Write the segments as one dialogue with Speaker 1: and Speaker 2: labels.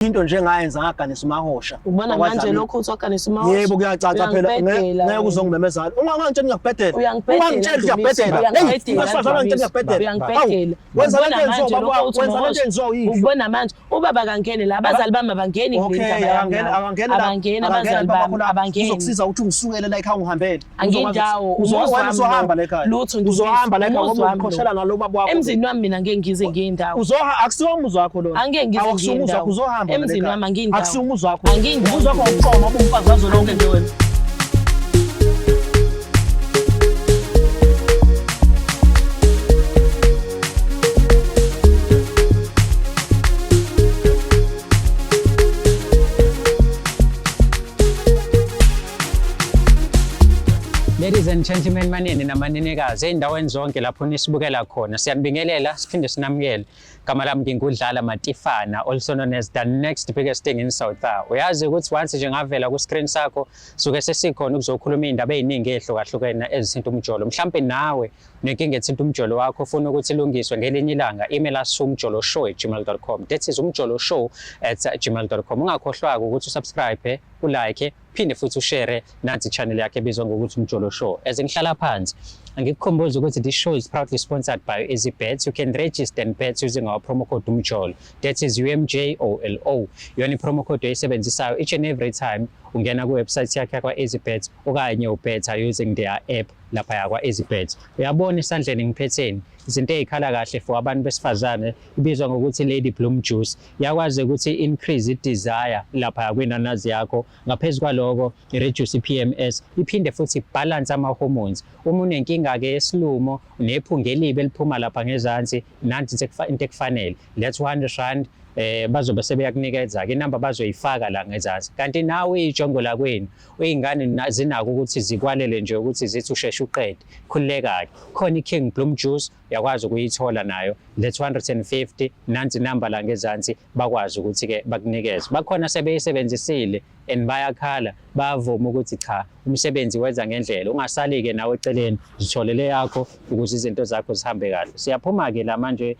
Speaker 1: into njengayenza ngaganisa uMahosha.
Speaker 2: Ubona manje lokho uthoganisa uMahosha.
Speaker 1: Yebo kuyacaca phela ngeke uzongimemezana. Ungangitshela ngiyakubhedela.
Speaker 2: Ungangitshela ngiyakubhedela.
Speaker 1: Ungangitshela ngiyakubhedela.
Speaker 2: Uyangibhedela.
Speaker 1: Wenza lento enziwa baba, wenza lento enziwa yisho.
Speaker 2: Ubona manje ubaba kangene la abazali bami abangeni abangeni abazali bami abangeni.
Speaker 1: Uzokusiza ukuthi ungisukele la ekhaya ungihambele.
Speaker 2: Angindawo
Speaker 1: uzohamba la ekhaya.
Speaker 2: Lutho
Speaker 1: uzohamba la ekhaya ngoba ukhoshela nalo baba wakho.
Speaker 2: Emzini wami mina ngeke ngize ngindawo.
Speaker 1: Akusiwo umuzwa wakho lona.
Speaker 2: Angeke ngize ngindawo.
Speaker 1: Uzohamba
Speaker 2: emzini wami angindawo.
Speaker 1: Akusiwo umuzwa wakho.
Speaker 2: Angindawo.
Speaker 1: Umuzwa wakho uqoma ubumfazi wazo lonke nje wena.
Speaker 3: Ladies and gentlemen, manini namanenekazi endaweni zonke lapho nisibukela khona, siyanibingelela siphinde sinamukele. Gama lami ngingudlala Matifana, also known as the next biggest thing in South Africa. Uyazi ukuthi once nje ngavela ku screen sakho suke sesikhona ukuzokhuluma indaba eziningi ehlukahlukene ezithinta umjolo. Mhlambe nawe nenkinga ethinta umjolo wakho ufuna ukuthi ilungiswe ngelinye ilanga, email us umjoloshow@gmail.com. That is umjoloshow@gmail.com. Ungakhohlwa ukuthi usubscribe, ulike, phinde futhi ushare nathi channel yakhe ebizwa ngokuthi Umjolo Show. As ngihlala phansi ngikukhumbuza ukuthi this show is proudly sponsored by EasyBets. You can register and bet using our promo code Umjolo. That is UMJOLO. Yona promo code oyisebenzisayo each and every time ungena ku website yakhe kwa EasyBets okanye ubetha using their app lapha yakwa EasyBets. Uyabona isandleni ngiphetheni izinto ezikhala kahle for abantu besifazane ibizwa ngokuthi Lady Bloom Juice. Yakwazi ukuthi increase i-desire lapha kwinanazi yakho. Ngaphezulu kwaloko i-reduce i-PMS, iphinde futhi balance ama-hormones. Uma unenkinga ke yesilumo nephunga elibe liphuma lapha ngezansi, nanti into ekufanele let's 100 rand bazobe sebeyakunikeza ke inamba bazoyifaka la ngezansi. Kanti nawe ijongo la kwenu uyingane zinako ukuthi zikwalele nje ukuthi zithi usheshe uqede khululeka ke khona iKing Bloom Juice yakwazi ukuyithola nayo let's 150 nanti inamba la ngezansi bakwazi ukuthi ke bakunikeze. Bakhona sebeyisebenzisile and bayakhala bayavuma ukuthi cha umsebenzi wenza ngendlela, ungasali ke nawe eceleni zitholele yakho ukuze izinto zakho zihambe kahle. Siyaphuma ke la manje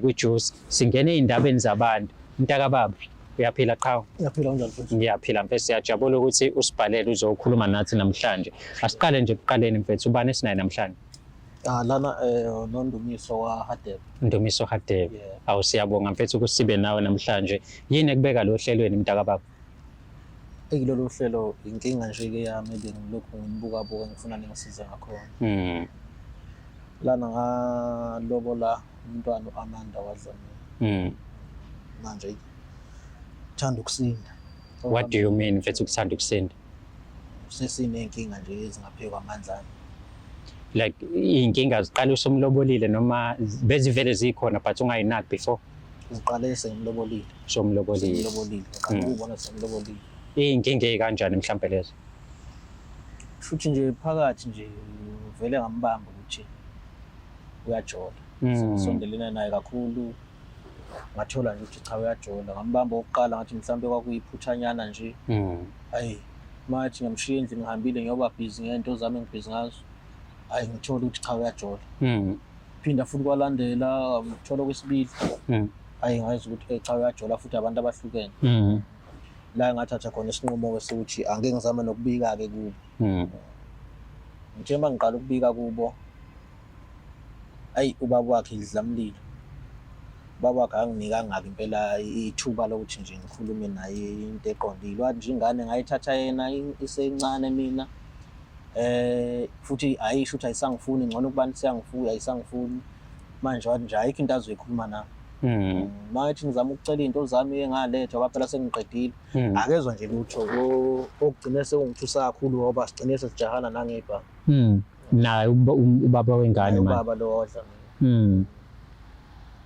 Speaker 3: ku juice singene indabeni zabantu. Mntaka baba uyaphila qhawe?
Speaker 1: Uyaphila kanjani mfethu?
Speaker 3: Ngiyaphila mfethu, siyajabula ukuthi usibhalele uzokhuluma nathi namhlanje. Asiqale nje kuqaleni mfethu, ubani sinaye namhlanje?
Speaker 1: Lana noNdumiso waHadebe.
Speaker 3: Ndumiso Hadebe. Awu siyabonga mfethu ukuthi sibe nawe namhlanje. Yini ekubeka lo hlelweni mntaka baba?
Speaker 1: Ekilolu hlelo inkinga nje ke yami ngilokhu ngibuka ngifuna ningisize ngakhona. Lana ngalobola umntwana uAmanda waZamile. Manje thanda ukusinda.
Speaker 3: What do you mean mfethu ukuthanda ukusinda?
Speaker 1: Sesinenkinga nje ezingaphekwa amandlana.
Speaker 3: Like inkinga ziqala usomlobolile noma bezivele zikhona but ungayinaki before?
Speaker 1: Ziqale sengimlobolile.
Speaker 3: Somlobolile.
Speaker 1: Ngiloboliile. Kanti ubona sengimlobolile.
Speaker 3: Inkinga ekanjani mhlambe lezo?
Speaker 1: Futhi nje phakathi nje vele ngambamba ukuthi uyajola. Sondelena naye kakhulu. Ngathola nje ukuthi cha uyajola. Ngambamba oqala ngathi mhlambe kwakuyiphuthanyana nje. Hayi mathi ngamshiya endlini ngihambile ngiyoba busy ngento zami engibhizi ngazo. Hayi ngithola ukuthi cha uyajola. Phinda futhi kwalandela ngithola kwesibili. Hayi ngazi ukuthi cha uyajola futhi abantu abahlukene. La ngathatha khona isinqumo sokuthi angeke ngizame nokubika ke kubo. Njengoba ngiqala ukubika kubo, ayi ubaba wakhe idlamlilo. Baba wakhe anginika ngaki impela ithuba lokuthi nje ngikhulume naye into eqondile. Wathi nje ingane ngayithatha yena isencane mina. Futhi ayisho ukuthi ayisangifuni ngcono kubani siyangifuni ayisangifuni. Manje wathi nje ayikho into azoyikhuluma nayo. Manje ngizama ukucela into zami engaletha ngoba phela sengiqedile. Akezwe nje lutho okugcina sekungithusa kakhulu ngoba sigcine sesijahana nangebha.
Speaker 3: Naye ubaba wengane manje.
Speaker 1: Ubaba lo wadla.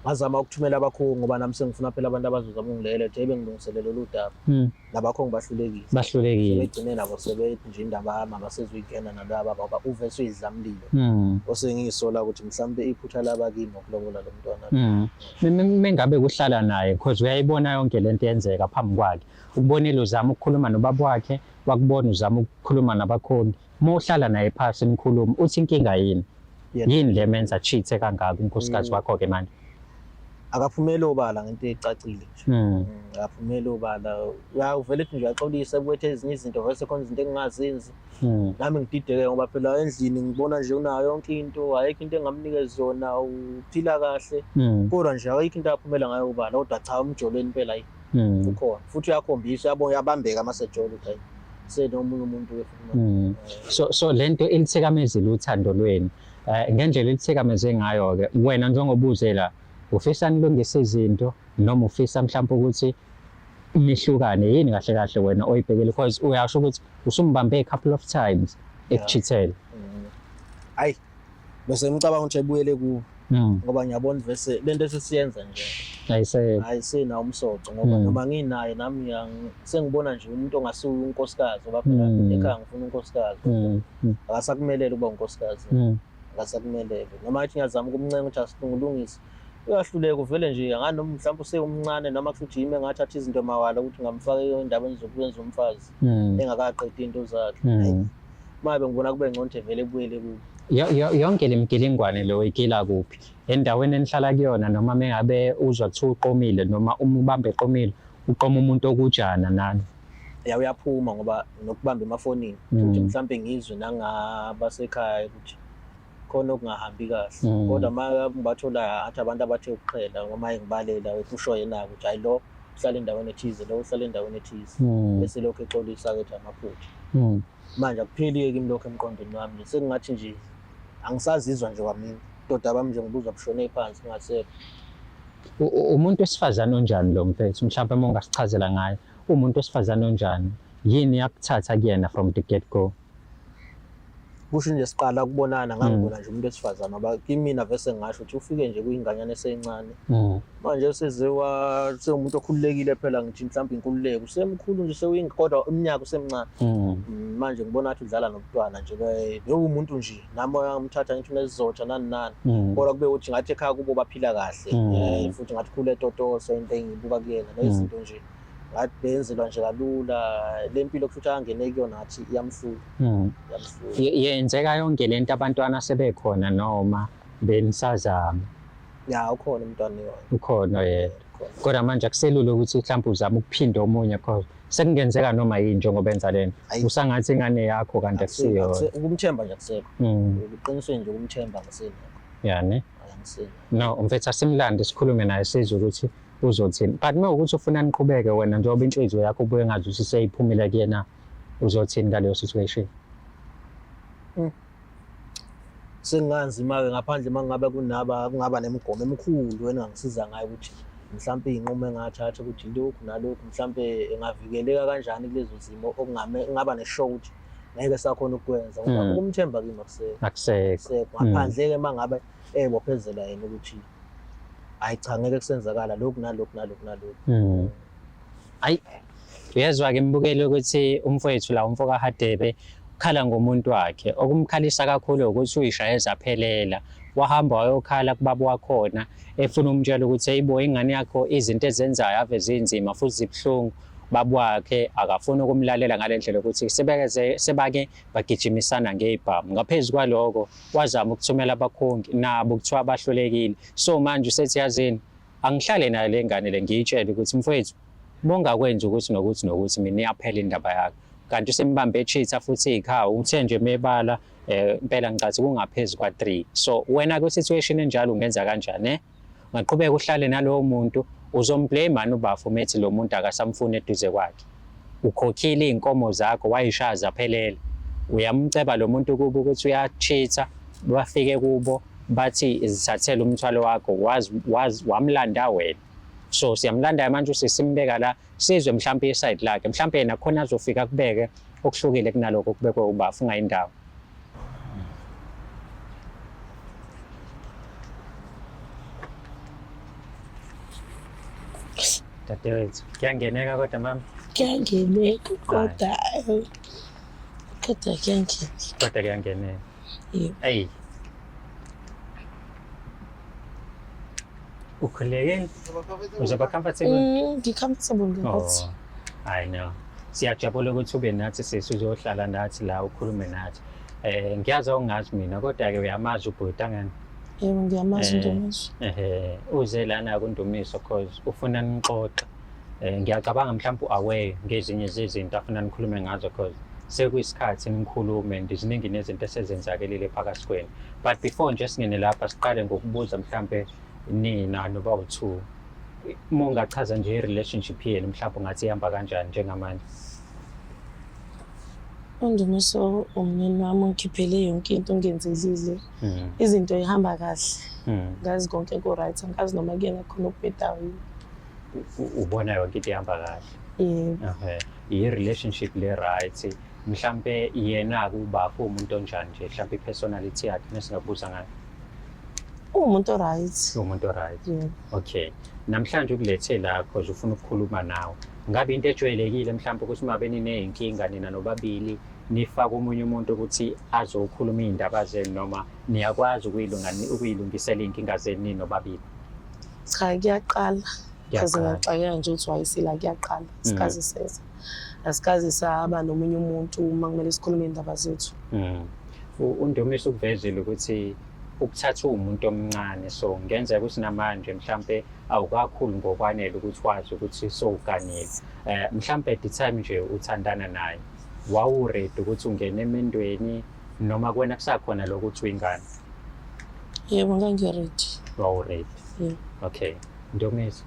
Speaker 1: Ngazama ukuthumela abakhongi ngoba nami sengifuna phela abantu abazozama ungilelethe ebengilungiselele lo daba. Labakhongi bahlulekile.
Speaker 3: Bahlulekile.
Speaker 1: Begcine nabo sebethi nje indaba yami abasezoyikena nalaba ngoba uvese uyidlamlilo. Osengiyisola ukuthi mhlambe iphutha laba kimi ngokulobola lo mntwana.
Speaker 3: Mengabe kuhlala naye because uyayibona yonke lento yenzeka phambi kwakhe. Ukubonile uzama ukukhuluma nobaba wakhe, wakubona uzama ukukhuluma nabakhongi. Mohlala naye phasi nikhuluma uthi inkinga yini? Yini le menza cheat kangaka unkosikazi wakho ke manje?
Speaker 1: akaphumeli obala ngento ecacile nje. Akaphumeli obala. Uyavele ethi nje uyaxolisa kwethe ezinye izinto vese khona izinto engingazenzi. Nami ngidideke ngoba phela endlini ngibona nje unayo yonke into, ayikho into engamnikeza yona, uphila kahle. Kodwa nje ayikho into aphumela ngayo ubala, kodwa cha umjolweni phela ayi. Ukhona. Futhi uyakhombisa uyabambeka masejola ukuthi hayi senomunye umuntu wefuna.
Speaker 3: So lento ilithikamezile uthando lweni. Ngendlela elithikameze ngayo ke wena njengoba uze la ufisa nilungise izinto noma ufisa mhlawumbe ukuthi nihlukane yini kahle kahle wena oyibhekile because uyasho ukuthi usumbambe a couple of times ekuchithela.
Speaker 1: Hayi bese ngicabanga ukuthi ayibuyele ku ngoba ngiyabona vese lento esisiyenza nje ayisena umsoco ngoba noma nginaye nami sengibona nje umuntu ongasuka unkosikazi ngoba phela ekhaya ngifuna unkosikazi. Akasakumelele ukuba unkosikazi. Akasakumelele noma athi ngiyazama ukumncenga ukuthi asingulungise uyahluleka uvele nje anganoma mhlawumbe useyumncane noma kuthi yimi engathatha izinto mawala ukuthi ngamfake endabeni zokwenza umfazi engakaqedi into zakhe. Mabe ngibona kube ngconto vele ebuyele ku
Speaker 3: yonke lemgilingwane lo ikila kuphi endaweni enihlala kuyona noma mengabe uzwa kuthiwa uqomile noma ubambe eqomile uqoma umuntu okujana nani
Speaker 1: uyaphuma ngoba nokubamba emafonini ukuthi mhlawumbe ngizwe nangabasekhaya ukuthi khona okungahambi kahle kodwa manje bathola athi abantu abathe ukuqhela ngoma engibalela ekusho yena ukuthi hayi lo uhlala endaweni ethize lo uhlala endaweni ethize bese lokho exolisa ukuthi amaphutha. Manje akupheli kimi lokho emqondweni wami sekungathi nje angisazizwa nje kwamina kodwa bami nje ngibuzwa bushone phansi ngasekho.
Speaker 3: Umuntu wesifazane onjani lo mfethu mhlawumbe mongasichazela ngayo umuntu wesifazane onjani yini yakuthatha kuyena from the get go?
Speaker 1: Kusho nje siqala ukubonana ngangibona nje umuntu wesifazane ngoba kimina vese ngisho ukuthi ufike nje kuyinganyana esencane manje seziwa sewumuntu okhululekile phela ngithi mhlawumbe inkululeko usemkhulu nje sewuyinkodwa iminyaka usemncane manje ngibona ukuthi udlala nomntwana nje umuntu nje nami uyamthatha ngithi unesizotha nani kodwa kube uthi ngathi ekhaya kubo baphila kahle futhi ngathi khule totoso into engibuka kuyena nezinto nje ngathi benzelwa nje kalula lempilo futhi angene kuyona ngathi iyamhlula.
Speaker 3: Yenzeka yonke lento abantwana sebekhona noma benisazama?
Speaker 1: Ukhona umntwana
Speaker 3: ukhona kodwa manje akuselula ukuthi mhlawumbe uzama ukuphinda omunye because sekungenzeka noma yini njengoba benza lento usangathi ingane yakho kanti akusiyo
Speaker 1: ukumthemba nje akusekho uqiniswe nje ukumthemba ngasena
Speaker 3: yani no mfethu asimlande sikhulume naye sizwe ukuthi uzothini but mawukuthi ufuna niqhubeke wena njengoba inhliziyo yakho ubuye ngazi ukuthi seyiphumile kuyena uzothini ngaleyo situation?
Speaker 1: Senganzima-ke ngaphandle mangabe kungaba nemigomo emikhulu wena ngisiza ngayo ukuthi mhlawumbe iy'nqumo engathatha ukuthi lokhu nalokhu mhlawumbe engavikeleka kanjani kulezo zimo okungaba neshow ukuthi ngeke sakhona ukukwenza ngoba ukumthemba kimi akusekho ngaphandle-ke mangabe ebophezela yena ukuthi hayi cha ngeke kusenzakala lokhu nalokhu.
Speaker 3: Hayi uyezwa-ke mbukele ukuthi umfowethu la umfoka Hadebe ukhala ngomuntu wakhe okumkhalisa kakhulu ukuthi uyishayeza aphelela wahamba wayokhala kubaba wakhona efuna umtshela ukuthi hayibo ingane yakho izinto ezenzayo ave zinzima futhi zibuhlungu baba wakhe akafuna ukumlalela ngalendlela ukuthi sebake bagijimisana ngezibhamu ngaphezu kwaloko wazama ukuthumela abakhongi nabo kuthiwa bahlulekile so manje usethi yazini angihlale nayo le ngane le ngiyitshela ukuthi mfowethu bongakwenza ukuthi nokuthi mina iyaphela indaba yakho kanti usembambe echitha futhi ikhaya uthe nje mebala impela ngicathi kungaphezulu kwa3 so wena ku situation enjalo ungenza kanjani ngaqhubeka uhlale nalowo muntu uzomblame mani ubafu methi lo muntu akasamfuni eduze kwakhe ukhokhile inkomo zakho wayishaza phelele uyamceba lo muntu kubo ukuthi uyachitha bafike kubo bathi izithathele umthwalo wakho wamlanda wena so siyamlanda manje usisimbeka la sizwe mhlawumbe iside lakhe mhlawumbe yena khona azofika kubeke okuhlukile kunaloko kubekwe ubafu ungayindawo. Dadewethu kuyangeneka kodwa mama?
Speaker 2: Kuyangeneka kodwa
Speaker 3: kuyangeneka. Hey. Ukhulekile? Uzoba comfortable?
Speaker 2: Ngicomfortable ngathi.
Speaker 3: I know. Siyajabula ukuthi ube nathi sizohlala nathi la ukhulume nathi. Ngiyazi ungazi mina kodwa ke uyamazi ubhuti angani.
Speaker 2: Yebo ngiyamazi Ndumiso.
Speaker 3: Uze lana kuNdumiso cause ufuna nixoxe. Ngiyacabanga mhlawumbe aware ngezinye zezinto afuna nikhulume ngazo cause sekuyisikhathi nikhulume ndiziningi nezinto esezenzakelile phakathi kwenu. But before nje singene lapha siqale ngokubuza mhlawumbe nina noba u2 uma ungachaza nje i-relationship yenu mhlawumbe ngathi ihamba kanjani njengamanje.
Speaker 2: uNdumiso umyeni wami ungikhiphele yonke into ongenzelile. Izinto ihamba kahle. Ngazi konke ku-right, angikazi noma kuyena khona ukubhedayo.
Speaker 3: Ubona yonke into ihamba kahle.
Speaker 2: Yebo.
Speaker 3: I-relationship le-right mhlawumbe yena kubakho umuntu onjani nje mhlawumbe i-personality yakhe mesingabuza ngayo.
Speaker 2: Umuntu o-right.
Speaker 3: Umuntu o-right.
Speaker 2: Yebo.
Speaker 3: Okay. Namhlanje ukulethe la cause ufuna ukukhuluma nawe. Ngabe into ejwayelekile mhlawumbe ukuthi uma beniney'nkinga nina nobabili nifake omunye umuntu ukuthi azokhuluma iy'ndaba zenu noma niyakwazi ukuyilungisela iy'nkinga zenu nini nobabili?
Speaker 2: Cha, kuyaqala. Because ngiyaxakeka nje ukuthi wayisila kuyaqala. Sikaze seza. Asikaze sahamba nomunye umuntu uma kumele sikhulume iy'ndaba zethu.
Speaker 3: uNdumiso ukuvezile ukuthi ukuthatha umuntu omncane so ngenzeka ukuthi namanje mhlambe awukakhulu ngokwanele ukuthi wazi ukuthi sowuganile. Mhlambe at the time nje uthandana naye wawuredi ukuthi ungene emendweni noma kuwena kusakhona lokuthi uyingane?
Speaker 2: Yebo ngangiredi.
Speaker 3: Wawuredi?
Speaker 2: Yebo.
Speaker 3: Okay. Ndumiso.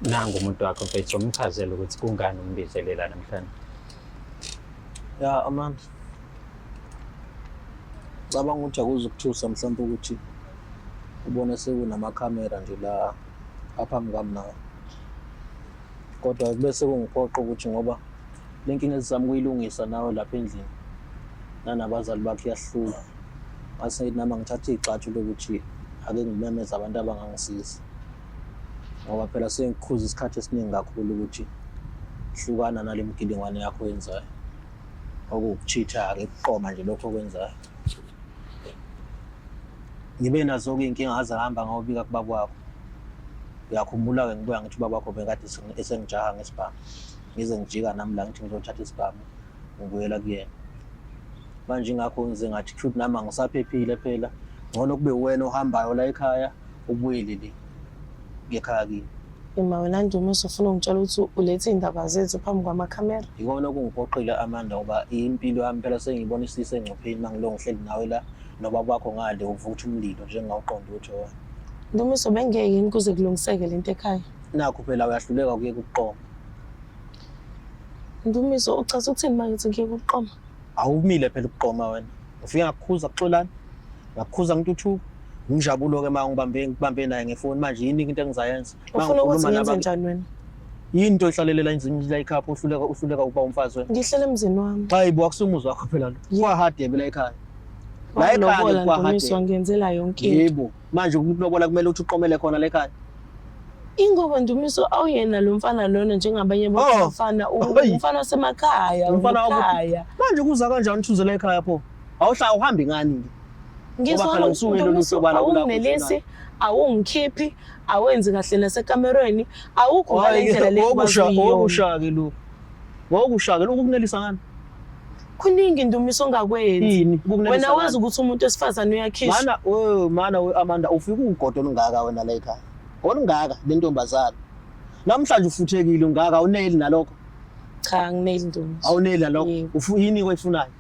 Speaker 3: Nangu umuntu wakho mfethu umchazele ukuthi kungani umbizelela namhlanje.
Speaker 1: Ya Amanda. Cabanga ukuthi akuzukuthusa mhlawumbe ukuthi ubone sekunamakhamera nje la aphambi kwami nawe. Kodwa bese kungiphoqa ukuthi ngoba lenkinga ezizama ukuyilungisa nawe lapha endlini nanabazali bakhe yahlula. Mase nami ngithatha igxathu lokuthi ake ngimemeze abantu abangangisiza. Ngoba phela sengikhuza isikhathi esiningi kakhulu ukuthi hlukana nalemgidingwane yakho yenzayo. Okukuchitha ke kuqoma nje lokho okwenzayo. Ngibe nazo-ke inkinga azahamba ngawubika kubaba wakho. Uyakhumbula-ke ngibuya ngithi ubaba wakho bekade esengijaha ngesibhamu. Ngize ngijika nami la ngithi ngizothatha isibhamu ngibuyela kuyena. Manje ingakho ngize ngathi futhi nami angisaphephile phela. Ngcono kube wena ohambayo la ekhaya ubuyele le ngekhaya kimi.
Speaker 2: Ima wena Ndumiso ufuna ungitshela ukuthi ulethe iy'ndaba zethu phambi kwamakhamera?
Speaker 1: Yikona okungiphoqile Amanda ngoba impilo yami phela sengiyibona isisengcupheni mangilo ngihleli nawe la noba bakho ngale uvutha umlilo njengawuqonda ukuthi wena.
Speaker 2: Ndumiso bengeke yini kuze kulungiseke lento ekhaya?
Speaker 1: Nakho phela uyahluleka kuye kuqoma.
Speaker 2: Ndumiso uchaza ukuthini mangithi ngeke ukuqoma?
Speaker 1: Awumile phela ukuqoma wena. Ufike ngakukhuza kuxolana. Ngakukhuza ngintuthuka. Ngijabulo-ke ngibambe naye ngefoni manje yini into engizayenza?
Speaker 2: Ufuna ukuthi ngenze njani wena?
Speaker 1: Yinto ihlalelela inzini la ekhaya uhluleka ukuba umfazi wena.
Speaker 2: Ngihlele emzini wami.
Speaker 1: Hayibo akusumuzwa wakho phela lo. Kwahade la ekhaya.
Speaker 2: La ekhaya kwahade. Ngenzela yonke into.
Speaker 1: Yebo. Manje ukulobola kumele uthi uqomele khona la ekhaya.
Speaker 2: Ingoba Ndumiso awuyena lo mfana lona njengabanye bafana umfana wasemakhaya.
Speaker 1: Umfana manje kuza kanjani uthuzela ekhaya pho? Awuhambi ngani?
Speaker 2: Ngizoba awunginelisi, awungikhiphi, awenzi kahle nasekamerweni, awukho ngale ndlela le
Speaker 1: wokushaka lo. Wokushaka lokhu kunelisa ngani?
Speaker 2: Kuningi Ndumiso ongakwenzi. Wena wazi ukuthi umuntu wesifazane uyakhishwa.
Speaker 1: Mana Amanda ufika ugodo ongaka wena la ekhaya. Ongaka le ntombazana. Namhlanje ufuthekile ungaka awuneli nalokho.
Speaker 2: Cha ngineli Ndumiso.
Speaker 1: Awuneli nalokho. Yini oyifunayo?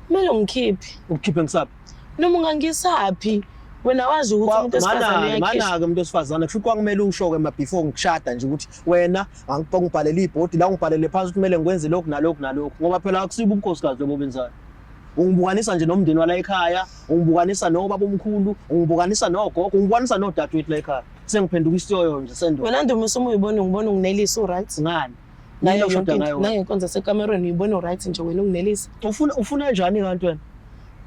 Speaker 2: Kumele ungikhiphe.
Speaker 1: Ukukhiphe ngisaphi?
Speaker 2: Noma ungangisaphi? Wena wazi ukuthi umuntu wesifazane uyakhishwa.
Speaker 1: Mana-ke umuntu wesifazane kusho kwamele usho-ke before ngikushada nje ukuthi wena ngibhalele ibhodi la ngibhalele phansi kumele ngikwenze lokhu nalokhu nalokhu ngoba phela akusibo ubukhosikazi lobo benzayo. Ungibukanisa nje nomndeni wala ekhaya, ungibukanisa nobaba omkhulu, ungibukanisa nogogo, ungibukanisa nodadewethu la ekhaya. Sengiphenduka isitoyo nje sendo.
Speaker 2: Wena Ndumiso uma uyibona ngibona unginelisa u-right.
Speaker 1: Ngani?
Speaker 2: Nangenkonzo sekamerweni uyibona u-right nje wena unginelisa.
Speaker 1: Ufuna kanjani kanti wena?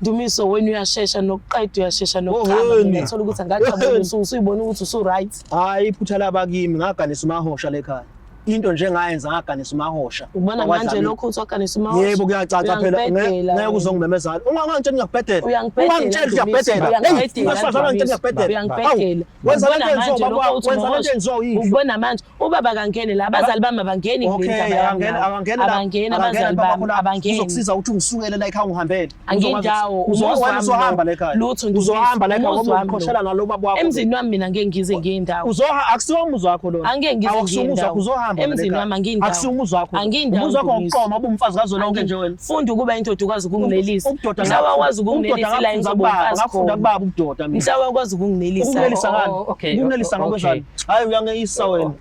Speaker 2: Ndumiso wena uyashesha nokuqeda uyashesha nokuchama ngithola ukuthi angaqabula usuyibona ukuthi usu-right.
Speaker 1: Hayi iphutha laba kimi ngaganisa umahosha la ekhaya. into nje engayenza ngaganisa umahosha.
Speaker 2: Ubona manje lokho uthi waganisa umahosha.
Speaker 1: Yebo kuyacaca phela ngeke uzongimemezana. Ungangitshela ngiyakubhedela. Ungangitshela ngiyakubhedela. Masifazana ngitshela ngiyakubhedela. Wenza lento enzo yisho.
Speaker 2: Ubona manje ubaba kangene la abazali bami abangeni abangeni abazali bami abangeni.
Speaker 1: Uzokusiza ukuthi ungisukele la ekhaya ungihambele.
Speaker 2: Angindawo
Speaker 1: uzohamba la ekhaya.
Speaker 2: Lutho
Speaker 1: uzohamba la ekhaya ngoba ukhoshela nalo baba wakho.
Speaker 2: Emzini wami mina ngeke ngize ngindawo.
Speaker 1: Akusiwo umuzi wakho lona.
Speaker 2: Angeke ngize ngindawo.
Speaker 1: Uzohamba
Speaker 2: emzini wami angindawo.
Speaker 1: Akusiwo umuzi wakho. Umuzi wakho uqoma ubumfazi kazo lonke nje wena.
Speaker 2: Funda ukuba indoda ukwazi ukunginelisa. Mhlawa wakwazi ukunginelisa la enzoba umfazi.
Speaker 1: Ngafunda kubaba ubudoda mina.
Speaker 2: Mhlawa wakwazi ukunginelisa.
Speaker 1: Ukunelisa ngani? Ukunelisa ngokwezani? Hayi uyangeyisa wena.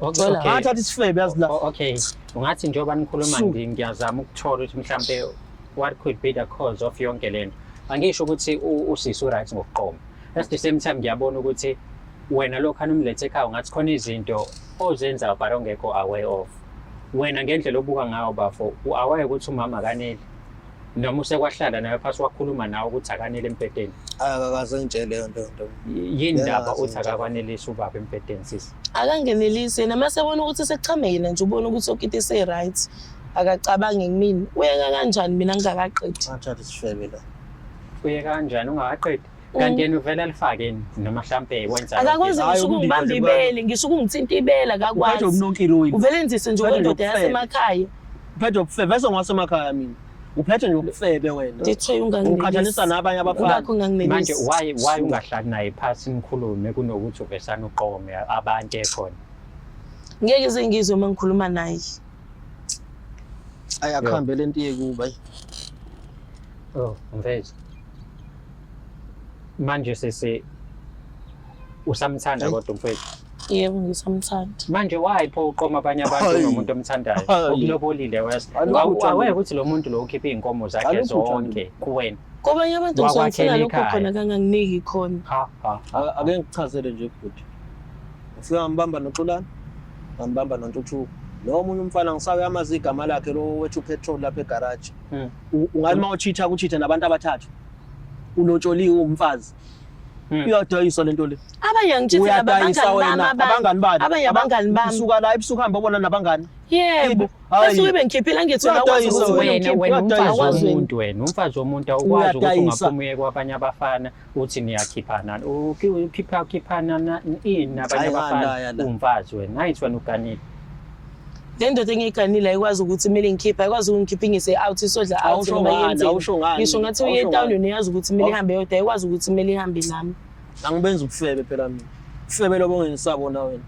Speaker 1: Ngathi isifebe yazi la.
Speaker 3: Okay. Ungathi njengoba nikhuluma ngiyazama ukuthola ukuthi mhlambe what could be the cause of yonke lento. Angisho ukuthi usisi right ngokuqoma. At the same time ngiyabona ukuthi wena lokho umlethe ekhaya ngathi khona izinto ozenza but ongekho aware of. Wena ngendlela obuka ngayo bafo aware ukuthi umama kaneli noma usekwahlala naye phasi wakhuluma nawe ukuthi akanele empedeni.
Speaker 1: Akakaze ngitshele leyo nto.
Speaker 3: Yini ndaba uthi akakwanelisa ubaba empedeni sisi?
Speaker 2: Akangenelise nama sebona ukuthi sekuchame yena nje ubona ukuthi okiti ise right. Akacabange kimi. Uyeka kanjani mina ngingakaqedi?
Speaker 1: Ngathi isifebe la.
Speaker 3: Uyeka kanjani ungakaqedi? Kanti yena uvela lifakeni noma mhlambe wenza
Speaker 2: akakwazi ukungibamba ibele ngisho ukungithinta ibele akakwazi
Speaker 1: uphethe ubunonkile uyi
Speaker 2: uvele nzise nje wendoda yasemakhaya
Speaker 1: uphethe ubufebe bese ngwasemakhaya mina uphethe nje ubufebe wena
Speaker 2: ngithe unganginelisa
Speaker 1: uqhathanisa nabanye abafana
Speaker 3: manje why ungahlali naye phasi nikhulume kunokuthi uvesana uqome abantu ekhona
Speaker 2: ngeke ize ngizwe uma ngikhuluma naye
Speaker 1: ayakhambe lento yekuba
Speaker 3: mfethu manje sese usamthanda kodwa mfethu
Speaker 2: yebo ngisamthanda
Speaker 3: manje why pho uqoma abanye abantu nomuntu omthandayo okulobolile wese aweke ukuthi lo muntu lo ukhipha inkomo zakhe zonke kuwena
Speaker 2: kobanye abantu ngizofuna lokho khona kanganginiki khona
Speaker 1: ake ngichazele nje futhi ufika ngibamba noXolani ngibamba noNtuthu lo omunye umfana ngisawe amazi igama lakhe lo wethu petrol lapha egarage ungalima uchitha kuchitha nabantu abathathu unotsholiwe umfazi uyadayisa lento le
Speaker 2: abanye ngitshela abangani bami
Speaker 1: usuka la ebusuku hamba ubona nabangani
Speaker 2: yebo bese ube ngikhiphila ngithi akwazi ukuthi
Speaker 3: wena umfazi womuntu awukwazi ukuthi ungaphumuye kwabanye abafana uthi niyakhiphana ukhiphana nabanye abafana umfazi wena ayithi wena uganile
Speaker 2: le ndoda engiyiganile ayikwazi ukuthi kumele ngikhiphe ayikwazi ukungikhipha ngise out isodla out noma yenzeni ngisho ngathi uye town neyazi ukuthi kumele ihambe yodwa ayikwazi ukuthi kumele ihambe nami
Speaker 1: angibenza ubufebe phela mina ufebe lobo ngisabona wena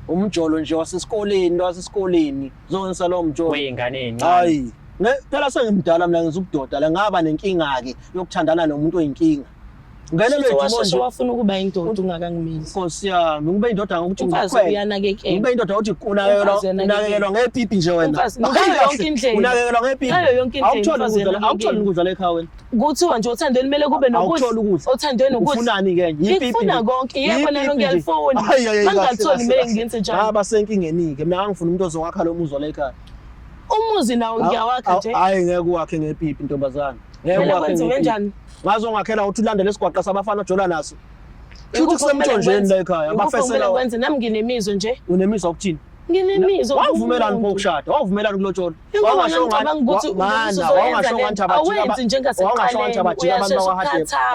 Speaker 1: umjolo nje wasesikoleni zonke lo mjolo
Speaker 3: weyingane encane
Speaker 1: hayi phela sengimdala mina ngizubudoda la ngaba nenkinga ke yokuthandana nomuntu oyinkinga ngenelo
Speaker 2: nje wafuna ukuba indoda ungakangimeli
Speaker 1: Nkosi yami ngibe indoda ngokuthi
Speaker 2: uyanakekela
Speaker 1: ngibe indoda uthi unakekelwa ngepipi nje wena
Speaker 2: yonke indlela
Speaker 1: unakekelwa ngepipi
Speaker 2: yonke indlela
Speaker 1: awutholi ukudla la ekhaya wena
Speaker 2: kuthiwa nje uthandweni kumele kube nokudla uthandweni ukudla
Speaker 1: ufunani ke yipipi
Speaker 2: ngifuna konke yebo nalo ngiyalifuna mangatholi kumele ngenze njani
Speaker 1: abasenkingeni ke mina ngifuna umuntu ozowakha lo muzi la ekhaya
Speaker 2: umuzi nawo ngiyawakha nje
Speaker 1: hayi ngeke uwakhe ngepipi ntombazana
Speaker 2: ngeke wakhe njani
Speaker 1: ngazongakhela uthi ulandele isigwaqa sabafana jola naso futhi kusemthonjeni la ekhaya abafesela
Speaker 2: kwenze nami nginemizwa nje
Speaker 1: unemizwa ukuthini
Speaker 2: nginemizwa
Speaker 1: wavumelana ngokushada wavumelana ukulotshola
Speaker 2: wangasho ngathi
Speaker 1: wangasho ngathi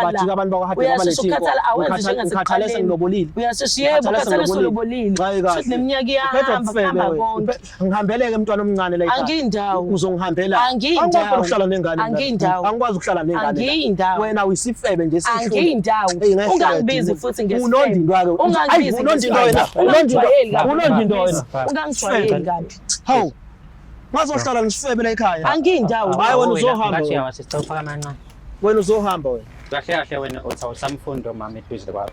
Speaker 1: abajika abantu bakahade ngikhathalele sengilobolile
Speaker 2: uyasheshiyebo ukhathalele solobolile futhi neminyaka iyahamba konke
Speaker 1: ngihambeleke mntwana omncane la ekhaya
Speaker 2: angindawo
Speaker 1: uzongihambela
Speaker 2: angindawo
Speaker 1: ukuhlala nengane angikwazi ukuhlala nengane
Speaker 2: angindawo
Speaker 1: wena uyisifebe nje sishulu
Speaker 2: angindawo ungangibizi futhi ngesifebe
Speaker 1: unondindwa
Speaker 2: ungangibizi
Speaker 1: unondindwa wena unondindwa wena
Speaker 2: ungangijwayeli kabi
Speaker 1: hawu ngazohlala ngisifebe la ekhaya
Speaker 2: angindawo
Speaker 1: hayi wena uzohamba
Speaker 3: ngathi awasicopha kancane
Speaker 1: wena uzohamba wena
Speaker 3: kahle wena uthawusamfundo mama eduze kwakho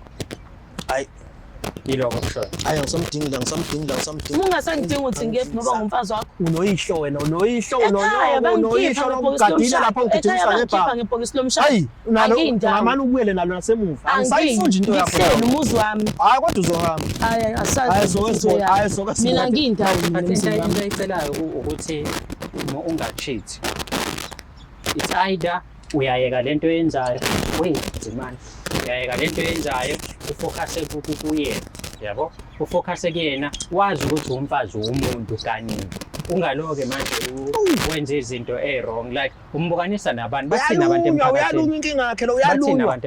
Speaker 1: hayi
Speaker 3: yiloko kusho
Speaker 1: hayi ngisamdingile
Speaker 2: ungasangidinga ukuthi ngefu ngoba ngumfazi wakho
Speaker 1: unoyihlo wena unoyihlo lokugadile lapha ugidimisa ngebhaka
Speaker 2: ngebhokisi lomshado
Speaker 1: hayi ngamani ubuyele nalo nasemuva angisayifundi into yakho
Speaker 2: ngihleli umuzi wami
Speaker 1: hayi kodwa uzohamba
Speaker 2: hayi asazi mina ngiyindawo
Speaker 3: into ayicelayo ukuthi ungacheat it's either uyayeka lento yenzayo uyayeka lento yenzayo ufocus kuyena yabo ufocus kuyena wazi ukuthi umfazi umuntu kaningi ungaloke manje wenza izinto wrong like umbukanisa nabantu bathina abantu emphakathini
Speaker 1: uyalunywa inkinga yakhe lo uyalunywa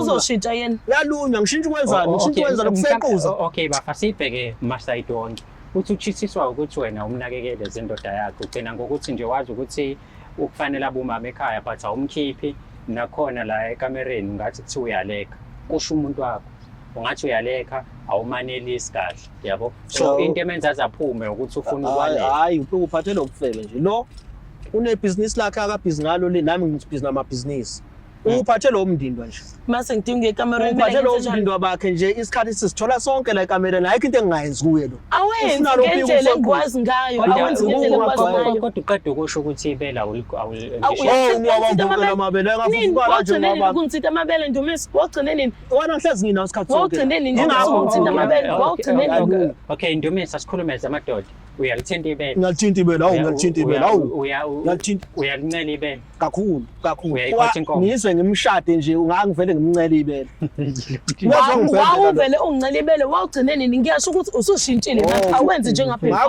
Speaker 2: uzoshintsha yena
Speaker 1: uyalunywa ngishintsha ukwenzani ngishintsha ukwenzani kusequza
Speaker 3: okay bafa sibheke masayidi wonke uthi uchithiswa ukuthi wena umnakekele zindoda yakhe ugcina ngokuthi nje wazi ukuthi ukufanele abumama ekhaya but awumkhiphi nakhona la ekamereni ngathi kuthi uyaleka kusho umuntu wakho ungathi uyaleka awumanelisi kahle yabo so into emenza azaphume ukuthi ufuna ukwalela
Speaker 1: hayi uphathele ukufele nje lo unebusiness lakhe akabhizi ngalo le nami ngibhizi namabhizinisi uphathe lo mndindwa nje
Speaker 2: mase ngidinga ekamereni
Speaker 1: uphathe lo mndindwa bakhe nje isikhathi sisithola sonke la ekamereni ayikho into engingayenzi kuye lo
Speaker 2: awenzi ngendlela engikwazi ngayo awenzi ngendlela engikwazi ngayo
Speaker 3: kodwa uqeda ukusho ukuthi ibela
Speaker 1: awuwabukela amabele engafufuka la nje ngoba
Speaker 2: kungithinta amabele Ndumiso wogcine nini
Speaker 1: wena ngihlezi nginawo isikhathi sonke
Speaker 2: wogcine nini ngithinta amabele wogcine nini
Speaker 3: okay Ndumiso asikhulumeze amadoda uyalithinta ibele
Speaker 1: ngalithinta ibele ngalithinta ibele ngalithinta
Speaker 3: uyalicela ibele
Speaker 1: kakhulu
Speaker 3: uyayikhothi inkomo
Speaker 1: ngizwe ngimshade nje ungangivele ngimncela ibele
Speaker 2: wawuvele ungicela ibele wawugcine nini ngiyasho ukuthi usushintshile awenzi njengaphela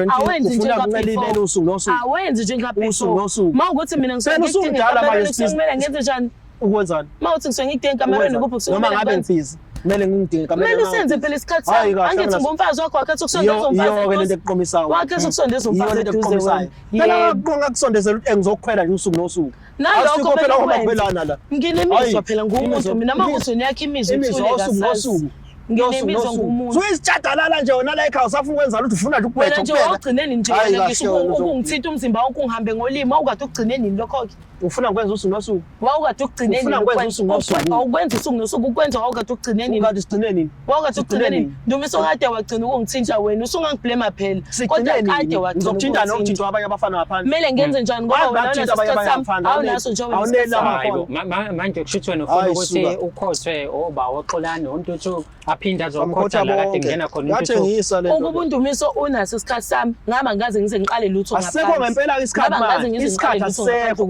Speaker 2: awenzi njengaphela
Speaker 1: usuku nosuku
Speaker 2: awenzi njengaphela
Speaker 1: usuku nosuku
Speaker 2: mawukuthi mina
Speaker 1: usudala manje
Speaker 2: kumele ngenze njani
Speaker 1: ukwenzani
Speaker 2: mawuthi ngisuke ngidinga ekamereni kuphi kusuke
Speaker 1: noma ngabe ngibhizi kumele ngidinga ekamereni
Speaker 2: kumele usenze phela isikhathi sami angithi ngumfazi wakho wakhe ukusondeza umfazi
Speaker 1: iyo lento ekuqomisayo
Speaker 2: wakhe ukusondeza umfazi eduze
Speaker 1: phela ngizokusondezela engizokukhwela nje usuku nosuku
Speaker 2: nalokho
Speaker 1: phela ukubelana la
Speaker 2: nginemizwa phela ngumuntu mina mawukuthi uyakha imizwa uthule kasazi nginemizwa ngumuntu
Speaker 1: uyisijadalala nje wona la ekhaya usafuna ukwenza lutho ufuna nje ukubetha
Speaker 2: kuphela nje ugcineni nje wena ngisho ukungithinta umzimba wakho ungihambe ngolimi awukade ugcineni lokho ke
Speaker 1: ufuna ukwenza usuku nosuku
Speaker 2: wawukade ugcineni awukwenza usuku nosuku ukwenza wawukade ugcineni
Speaker 1: ukade usigcineni
Speaker 2: wawukade ugcineni Ndumiso kade wagcina ukungithinta wena usungangiblema phela kodwa kade wagcina
Speaker 1: ngizokuthinta nokuthinta abanye abafana ngaphandle
Speaker 2: kumele ngenze njani ngoba wena unesikhathi sami awunaso nje
Speaker 3: wena manje kushuthi wena ufuna ukuthi ukhothwe oba waxolana uNtuthu aphinde azokhotha la kade ngena khona
Speaker 1: uNtuthu
Speaker 2: ukuba uNdumiso unaso isikhathi sami ngaba ngaze ngize ngiqale lutho ngaphansi
Speaker 1: asekho ngempela isikhathi manje isikhathi asekho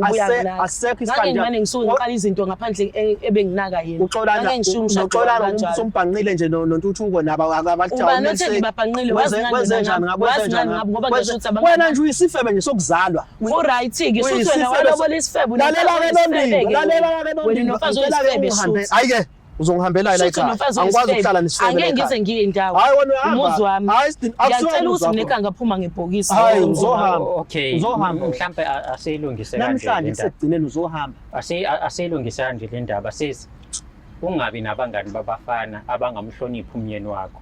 Speaker 1: isikhathi
Speaker 2: ngake ngisuke ngiqala izinto ngaphandle ebenginaka yena
Speaker 1: uxolana umuntu umbhanqile nje noNtuthuko nabo abathi
Speaker 2: awunethi ngibabhanqile wazi njani ngoba ngisho ukuthi abantu
Speaker 1: wena nje uyisifebe nje sokuzalwa
Speaker 2: right ke shuthi wena walobola isifebe
Speaker 1: lalela ke nondiwe ayike uzongihambela la ekhaya angikwazi ukuhlala nisifebe
Speaker 2: angeke ngize ngiye indawo
Speaker 1: hayi wena
Speaker 2: umuzi wami
Speaker 1: akusuka
Speaker 2: ukuthi uneka ngaphuma ngebhokisi
Speaker 1: hayi uzohamba
Speaker 3: okay mhlambe asiyilungise kanje
Speaker 1: namhlanje sekugcineni uzohamba
Speaker 3: asiyilungise kanje le ndaba sisi ungabi nabangani babafana abangamhloniphi umyeni wakho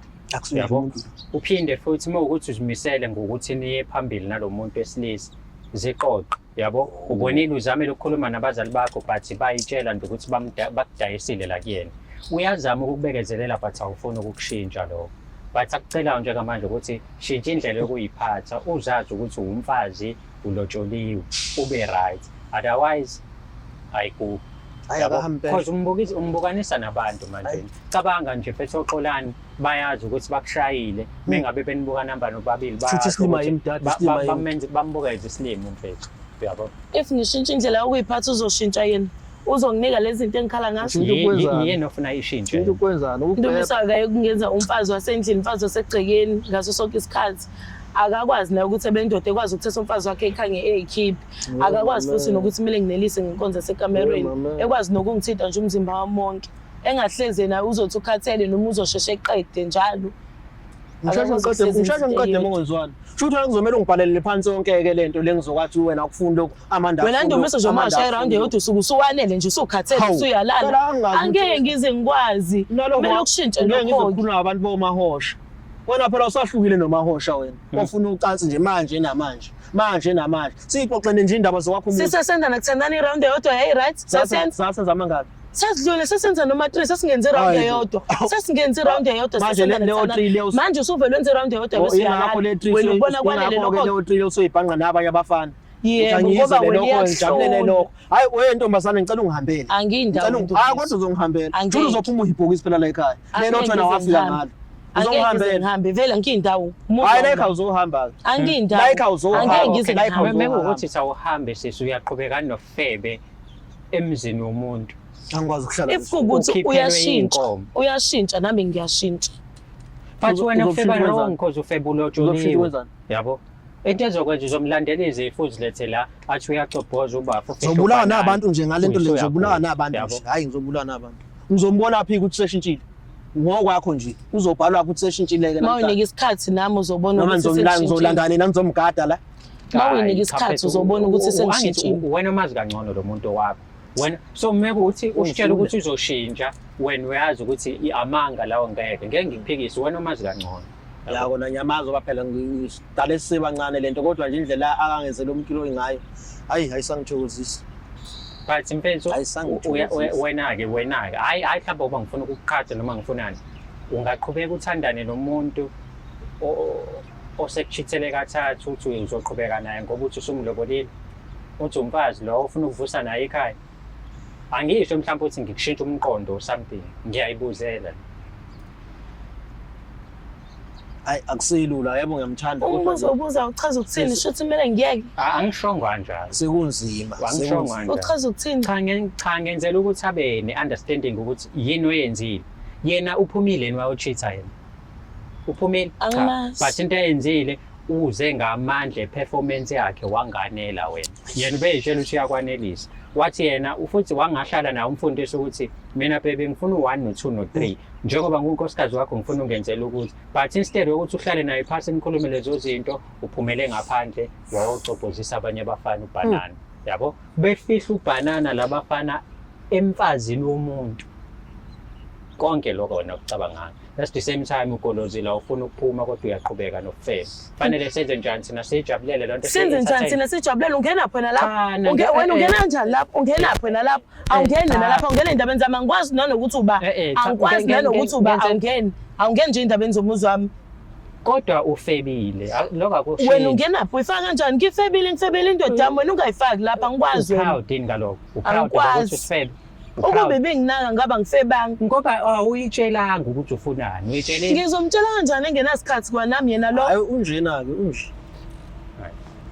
Speaker 3: yabo uphinde futhi mawukuthi uzimisele ngokuthi niye phambili nalomuntu esilisa ziqoqe yabo ubonile uzamela ukukhuluma nabazali bakho but bayitshela nje ukuthi bakudayisile la kuyena uyazama ukukubekezelela but awufuni ukukushintsha lokho but akucela nje manje ukuthi shintsha indlela yokuyiphatha uzazi ukuthi umfazi ulotsholiwe ube right otherwise ayikho because umbukanisa nabantu manje cabanga nje mfethu oxolani bayazi ukuthi bakushayile mengabe benibuka namba nobabili bambukeze isilimo mfethu yabo
Speaker 2: if ngishintsha indlela yokuyiphatha uzoshintsha yena uzonginika lezi zinto engikhala ngazo
Speaker 3: yena ofuna ishintshe
Speaker 1: into kwenzana
Speaker 2: Ndumiso akaye kungenza umfazi wasendlini umfazi wasegcekeni ngaso sonke isikhathi akakwazi naye ukuthi ebendoda ekwazi ukuthetha umfazi wakhe ekhange eyikhiphi akakwazi futhi nokuthi kumele nginelise nginkonza sekamereni ekwazi nokungithinta nje umzimba wami wonke engahleze naye uzothi ukhathele noma uzosheshe eqede njalo
Speaker 1: ngisheshe ngiqede mongozwana futhi ngizomela ungibhalele phansi yonke ke lento lengizokwathi wena ukufunda amanda
Speaker 2: wena Ndumiso nje manje around yodwa usuku usuwanele nje usukhathele usuyalala angeke ngize ngikwazi kumele ukushintshe lokho
Speaker 1: ngizokhuluma nabantu bomahosha wena phela usahlukile nomahosha wena ofuna ucansi nje manje namanje sixoxene nje indaba zokwakho umuntu
Speaker 2: sisesenza nakuthandana iround yodwa hey right
Speaker 1: sasenza mangaki
Speaker 2: sasidlule sesenza noma 3 sesingenze iround eyodwa sesingenze iround eyodwa manje usuvele wenze iround eyodwa bese uyalala wena ubona kwanele lokho
Speaker 1: leo 3 usuyibhanqa nabanye abafana
Speaker 2: yebo ngoba wena
Speaker 1: ngijabulele lokho hayi wewe ntombazana ngicela ungihambele
Speaker 2: angiyindawo
Speaker 1: kodwa uzongihambela futhi uzophuma uhibhokisi phela la ekhaya lelo thona wafika ngalo
Speaker 2: ngihambe vele ngiyindawo
Speaker 1: hayi la ekhaya uzohamba
Speaker 2: angiyindawo
Speaker 1: la ekhaya uzohamba
Speaker 2: angeke ngize la ekhaya
Speaker 3: mekuwukuthi sawuhambe sisi uyaqhubeka nofebe emzini womuntu
Speaker 1: angikwazi ukuhlala
Speaker 2: if ukuthi uyashintsha nami ngiyashintsha
Speaker 3: But wena ufeba
Speaker 1: Uzofika
Speaker 3: wrong
Speaker 1: wenzani?
Speaker 3: because ufeba
Speaker 1: Uzofika
Speaker 3: ulotsholiwe.
Speaker 1: wenzani?
Speaker 3: Yabo. Into ezokwenza uzomlandela izifo uzilethe la athi uyacobhoza ubafu.
Speaker 4: Ngizobulawa nabantu nje ngalento le,
Speaker 3: Uyisuya
Speaker 4: ngizobulawa
Speaker 3: khona.
Speaker 4: nabantu
Speaker 3: Yabo.
Speaker 4: nje. Hayi ngizobulawa nabantu. Ngizombona phi ukuthi seshintshile. Ngokwakho nje uzobhalwa ukuthi seshintshileke
Speaker 2: Mawunika isikhathi nami uzobona
Speaker 4: noma
Speaker 2: ukuthi
Speaker 4: ngizolanda nina ngizomgada la.
Speaker 2: Mawunika isikhathi uzobona ukuthi sengishintshile.
Speaker 3: Wena umazi kangcono lo muntu wakho. Wena so maybe uthi usitshela ukuthi uzoshintsha wena uyazi ukuthi amanga lawo ngeke ngikuphikise wena umazi kangcono.
Speaker 4: Ya kona nyamazo phela ngidale sisebancane lento kodwa nje indlela akangenzela umkilo ngayo. Hayi ayisangithokozisi.
Speaker 3: But mfethu
Speaker 4: Ayisangithokozisi.
Speaker 3: wena-ke hayi mhlawumbe uba ngifuna ukukukhatha noma ngifunani ungaqhubeka uthandane nomuntu osekuchithele kathathu uthi uzoqhubeka naye ngoba uthi usumlobolile uthi umfazi lo ufuna ukuvusa naye ekhaya. Angisho mhlawumbe ukuthi ngikushintsha umqondo or something ngiyayibuzela.
Speaker 4: Hayi akusilula yebo ngiyamthanda
Speaker 2: Umbuzo ubuza uchaza ukuthini shuthi kumele ngiyeke.
Speaker 3: Angishongo kanjalo.
Speaker 4: sekunzima.
Speaker 3: Angishongo kanjalo.
Speaker 2: Uchaza ukuthini?
Speaker 3: Cha ngenzela ukuthi abe ne-understanding ukuthi yini oyenzile. Yena uphumile yini wayochitha yena? Uphumile? Cha.
Speaker 2: Angimazi.
Speaker 3: But into ayenzile uze ngamandla performance yakhe wanganela wena. Yena ubeyitshela ukuthi uyakwanelisa. Wathi yena futhi wangahlala naye umfundisi ukuthi mina bebe ngifuna u1 no2 no3 njengoba ngunkosikazi wakho ngifuna ungenzela ukuthi but instead ukuthi uhlale naye phansi nikhulume lezo zinto uphumele ngaphandle wayocobhozisa abanye abafana ubanana yabo befihla ubanana labafana emfazini womuntu konke lokho wena ukucabanga that's the same time ukolozila ufuna ukuphuma kodwa uyaqhubeka nokufela fanele senze njani thina sijabulele lonto
Speaker 2: Senze njani thina sijabulele ungena phela lapho.
Speaker 3: Cha,
Speaker 2: Wena ungena kanjani lapho? Ungena phela lapho. Awungeni nalapha ungena endabeni zami angikwazi nanokuthi uba. Angikwazi nanokuthi uba awungeni. Awungeni nje endabeni zomuzi wami.
Speaker 3: kodwa ufebile lokho akusho
Speaker 2: Wena ungena phi uyifaka kanjani? Ngifebile indoda yami wena ungayifaki lapha angikwazi wena.
Speaker 3: proud ini ngalokho uproud
Speaker 2: Angikwazi.
Speaker 3: ukuthi ufebe
Speaker 2: Ukube benginaka ngaba ngifebanga.
Speaker 3: ngoba uyitshelanga ukuthi ufunani uyitshele
Speaker 2: Ngizomtshela kanjani engenasikhathi kwanami yena lo.
Speaker 4: Hayi unjena ke unje.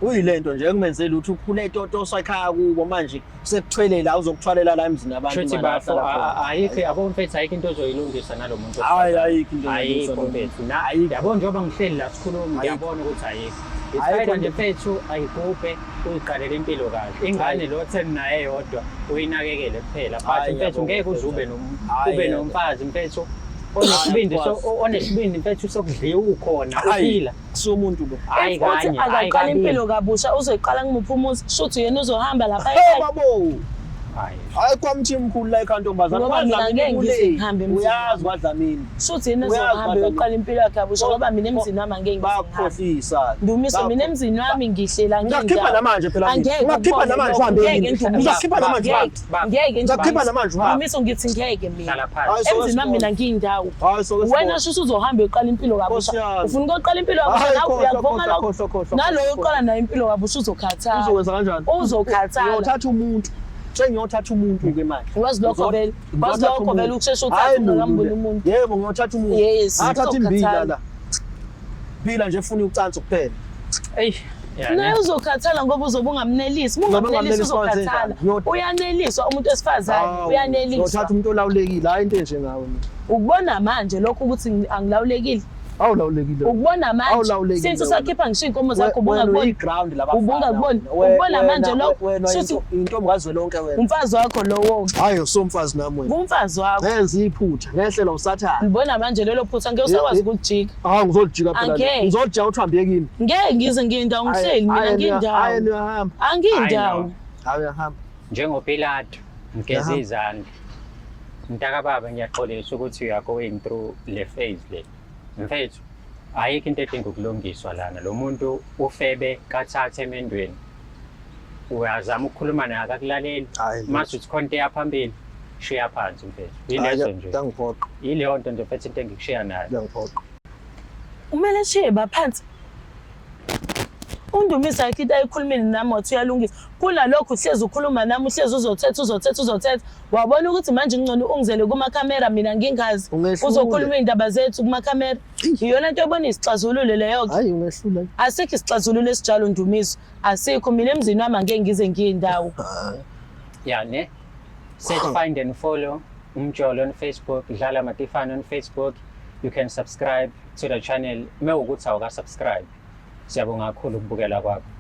Speaker 4: Uyilento nje ekumenzela ukuthi ukhule toto sakhaya kubo manje sekuthwele la uzokuthwalela la emzini abantu
Speaker 3: Shuthi bafo ayikho yabo mfethu ayikho into ozoyilungisa nalomuntu
Speaker 4: Hayi ayikho into
Speaker 3: ayikho mfethu na yabo njengoba ngihleli la sikhuluma ngiyabona ukuthi ayikho isayida nje mfethu ayigubhe uyiqalele impilo kahle ingane lo theni naye yodwa uyinakekele kuphela but mfethu ngeke uze ube nomfazi mfethu onesibindi mfethu sokudliwa ukhona uphila
Speaker 4: somuntu lo.
Speaker 3: hayi
Speaker 2: Futhi
Speaker 3: kanye
Speaker 2: akaqala impilo kabusha uzoyiqala ngimuphi umuzi shuthi yena uzohamba lapha
Speaker 4: Hey
Speaker 2: ekhaya.
Speaker 4: babo.
Speaker 3: hayi
Speaker 4: Hayi kwamthimkhulu la ekantombazana.
Speaker 2: Ngoba mina ngeke ngize ngihambe emzini
Speaker 4: Uyazi kwadlamini.
Speaker 2: Shuthi yena uzohamba uyoqala impilo yakhe kabusha ngoba mina emzini wami angeke ngize ngihambe.
Speaker 4: Bakhohlisa.
Speaker 2: Ndumiso mina emzini wami ngihlela
Speaker 4: Uzakhipha namanje phela. Ungakhipha namanje uhambe. Uzakhipha namanje uhambe.
Speaker 2: Ngeke
Speaker 4: Uzakhipha namanje uhambe.
Speaker 2: Ndumiso ngithi ngeke mina.
Speaker 3: hlala phansi
Speaker 2: Emzini wami mina ngiyindawo.
Speaker 4: Hayi so
Speaker 2: Wena shuthi uzohamba uyoqala impilo kabusha. Ufuna ukuqala impilo kabusha nawe uyakuvuma lokho. Naloyo uqala nayo impilo kabusha uzokhathala.
Speaker 4: Uzokwenza kanjani?
Speaker 2: Uzokhathala.
Speaker 4: Uyothatha umuntu. Ngiyothatha umuntu ke manje.
Speaker 2: Wazi lokho vele. Wazi lokho vele ukushesha uthathe ungakamboni umuntu.
Speaker 4: Yebo ngiyothatha umuntu.
Speaker 2: Yes.
Speaker 4: Athatha imbila la. Phila nje ufuna ucansi kuphela.
Speaker 3: eyi
Speaker 2: Naye uzokhathala ngoba uzobe ungamnelisi. Ungamnelisi uzokhathala. Uyaneliswa umuntu wesifazane. Uyaneliswa.
Speaker 4: Ngiyothatha umuntu olawulekile hayi into enje ngawe.
Speaker 2: Ukubona manje lokho ukuthi angilawulekile.
Speaker 4: Awulawulekile.
Speaker 2: Ukubona manje.
Speaker 4: Awulawulekile.
Speaker 2: Since usakhipha ngisho inkomo zakho ubungakuboni.
Speaker 4: Ground
Speaker 2: Ubungakuboni. Ukubona manje lokho.
Speaker 4: Shuthi intombi lonke wena.
Speaker 2: Umfazi wakho lowo.
Speaker 4: Hayi usomfazi nami wena.
Speaker 2: Umfazi wakho.
Speaker 4: Ngenza iphutha ngehlela usathana.
Speaker 2: Ngibona manje lelo phutha ngeke usakwazi ukujika.
Speaker 4: Hayi ngizojika phela.
Speaker 2: Angeke.
Speaker 4: Ngizojika uthi uhambe yekini.
Speaker 2: Ngeke ngize ngindawo ngihleli mina ngindawo.
Speaker 4: Hayi niyahamba.
Speaker 2: Angindawo.
Speaker 4: Hayi uyahamba.
Speaker 3: njengoPilato ngigeza izandla mntaka baba ngiyaxolisa ukuthi you are going through le phase le mfethu ayikho into edinga ukulungiswa lana lo muntu ufebe kathathe emendweni uyazama ukukhuluma naye akakulaleli mase uthi khonto yaphambili shiya phansi mfethu yilezo nje
Speaker 4: ngiyangiphoqa
Speaker 3: yileyo nto nje mfethu into engikushiya nayo
Speaker 4: ngiyangiphoqa
Speaker 2: Umele shiye baphansi. Undumisa akithi ayikhulumeni nami wathi uyalungisa. Kunalokho uhlezi ukhuluma nami uhlezi uzothetha. Wabona ukuthi manje ngcono ungizele kuma camera mina ngingazi. Uzokhuluma indaba zethu kuma camera. Iyona into ebona isixazululo leyo.
Speaker 4: Hayi ungehlula.
Speaker 2: Asikho isixazululo esijalo Ndumiso. Asikho mina emzini wami angeke ngize ngiyindawo.
Speaker 3: Yeah ne set find and follow Umjolo on Facebook Dlala Matifana on Facebook you can subscribe to the channel mewukuthi awuka-subscribe. Siyabonga kakhulu ukubukela kwakho.